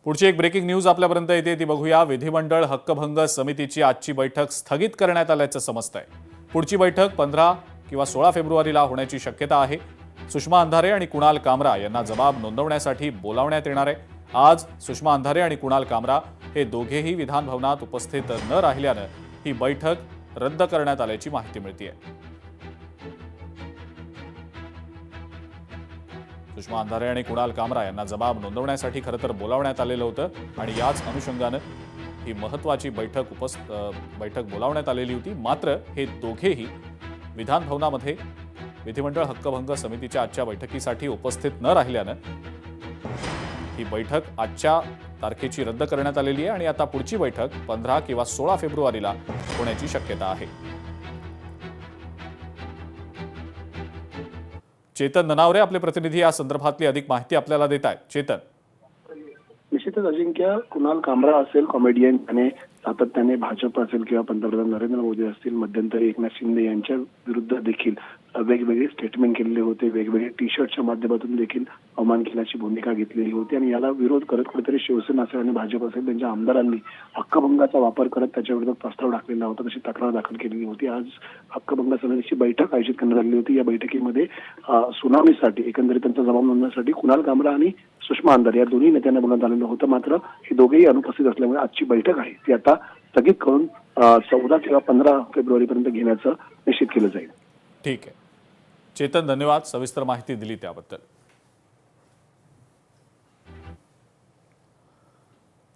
पुढची एक breaking news आपल्यापर्यंत येते ती बघूया। विधिमंडळ हक्कभंग समितीची आजची बैठक स्थगित करण्यात आल्याचं समजतंय। पुढची बैठक 15 किंवा 16 फेब्रुवारीला होण्याची शक्यता आहे। सुषमा अंधारे आणि कुणाल कामरा यांना जबाब नोंदवण्यासाठी बोलावण्यात येणार आहे। आज सुषमा अंधारे आणि कुणाल कामरा हे दोघेही विधान भवनात उपस्थित न राहिल्यानं ही बैठक रद्द करण्यात आल्याची माहिती मिळतेय। सुषमा अंधारे आणि कुणाल कामरा यांना जबाब नोंदवण्यासाठी खरं तर बोलावण्यात आलेलं होतं आणि याच अनुषंगानं ही महत्त्वाची बैठक बोलावण्यात आलेली होती। मात्र हे दोघेही विधान भवनामध्ये विधिमंडळ हक्कभंग समितीच्या आजच्या बैठकीसाठी उपस्थित न राहिल्यानं ही बैठक आजच्या तारखेची रद्द करण्यात आलेली आहे आणि आता पुढची बैठक 15 किंवा 16 फेब्रुवारीला होण्याची शक्यता आहे। चेतन ननावरे आपले प्रतिनिधी या संदर्भातली अधिक माहिती आपल्याला देत आहेत। चेतन, निश्चितच अजिंक्य, कुणाल कामरा असेल कॉमेडियन आणि सातत्याने भाजप असेल किंवा पंतप्रधान नरेंद्र मोदी असतील, मध्यंतरी एकनाथ शिंदे यांच्या विरुद्ध देखील वेगवेगळे स्टेटमेंट केलेले होते, वेगवेगळे टी शर्टच्या माध्यमातून देखील अवमान केल्याची भूमिका घेतलेली होती आणि याला विरोध करत कुठेतरी शिवसेना असेल आणि भाजप असेल त्यांच्या आमदारांनी हक्कभंगाचा वापर करत त्याच्या विरोधात प्रस्ताव टाकलेला होता, तशी तक्रार दाखल केलेली होती। आज हक्कभंग समितीची बैठक आयोजित करण्यात आलेली होती। या बैठकीमध्ये सुनावणीसाठी एकंदरीत त्यांचा जबाब नोंदवण्यासाठी कुणाल कामरा आणि सुषमा अंधारे या दोन्ही नेत्यांना बोलवण्यात आलेलं होतं। मात्र हे दोघेही अनुपस्थित असल्यामुळे आजची बैठक आहे ती आता स्थगित करून 14 किंवा 15 फेब्रुवारीपर्यंत घेण्याचं निश्चित केलं जाईल। ठीक आहे चेतन, धन्यवाद सविस्तर माहिती दिली त्याबद्दल।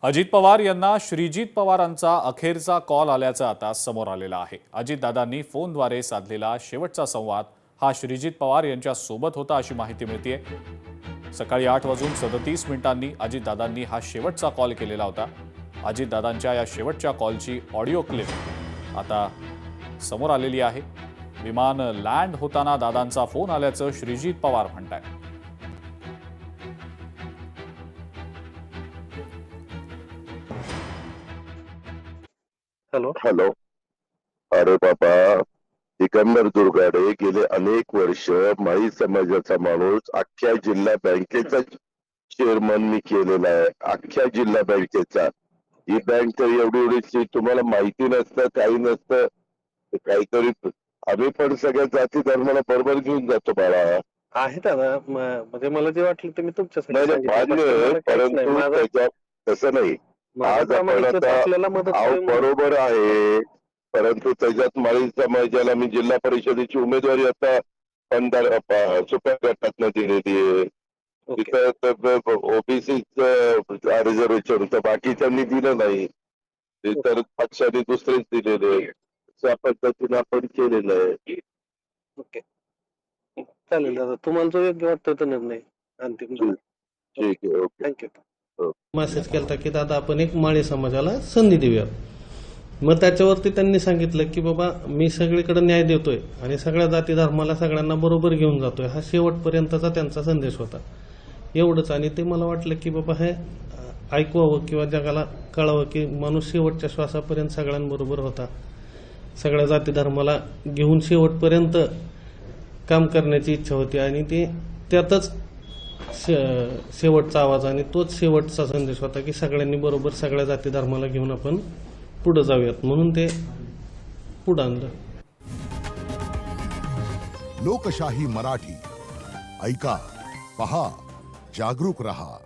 अजित पवार यांना श्रीजित पवारांचा अखेरचा कॉल आल्याचं आता समोर आलेलं आहे। अजितदादांनी फोनद्वारे साधलेला शेवटचा संवाद हा श्रीजित पवार यांच्या सोबत होता अशी माहिती मिळतेय। सकाळी 8:37 अजितदादांनी हा शेवटचा कॉल केलेला होता। अजितदादांच्या या शेवटच्या कॉलची ऑडिओ क्लिप आता समोर आलेली आहे। विमान लँड होताना दादांचा फोन आल्याचं श्रीजित पवार म्हणतात। हॅलो हॅलो, अरे बाबा, सिकंदर दुर्गाडे गेले अनेक वर्ष माळी समाजाचा माणूस, अख्ख्या जिल्हा बँकेचा चेअरमन मी केलेला आहे, अख्ख्या जिल्हा बँकेचा। ही बँक तर एवढी तुम्हाला माहिती नसतं, काही नसतं, काहीतरी आम्ही पण सगळ्या जाती धर्माला बरोबर घेऊन जातो बाळा। आहे दादा, म्हणजे मला जे वाटलं ते मी तुमच्यासाठी मान्य, परंतु त्याच्यात तसं नाही। आज आपण आता बरोबर आहे, परंतु त्याच्यात माळी समाजाला मी जिल्हा परिषदेची उमेदवारी आता 15 सुप्या गटातनं दिलेली आहे। तिथं ओबीसीच रिझर्वेशन होतं, बाकीच्यांनी दिलं नाही, तर पक्षाने दुसरेच दिलेले, त्या पद्धतीने आपण केलेलं आहे। ओके, चालेल दादा, तुम्हाला जो योग्य वाटतो तो निर्णय अंतिम। ठीक आहे, ओके, थँक्यू। मेसेज केला की दादा आपण एक माळी समाजाला संधी देऊया। मग त्याच्यावरती त्यांनी सांगितलं की बाबा मी सगळीकडे न्याय देतोय आणि सगळ्या जाती धर्माला सगळ्यांना बरोबर घेऊन जातोय, हा शेवटपर्यंतचा त्यांचा संदेश होता, एवढंच। आणि ते मला वाटलं की बाबा हे ऐकवावं किंवा जगाला कळावं की माणूस शेवटच्या श्वासापर्यंत सगळ्यांबरोबर होता, सगळ्या जाती धर्माला घेऊन शेवटपर्यंत काम करण्याची इच्छा होती आणि ते त्यातच शेवटचा आवाज आणि तोच शेवटचा संदेश होता की सगळ्यांनी बरोबर सगळ्या जाती धर्माला घेऊन आपण पुढे जाऊयात, म्हणून ते पुढे आणलं। लोकशाही मराठी ऐका, पहा, जागरूक रहा।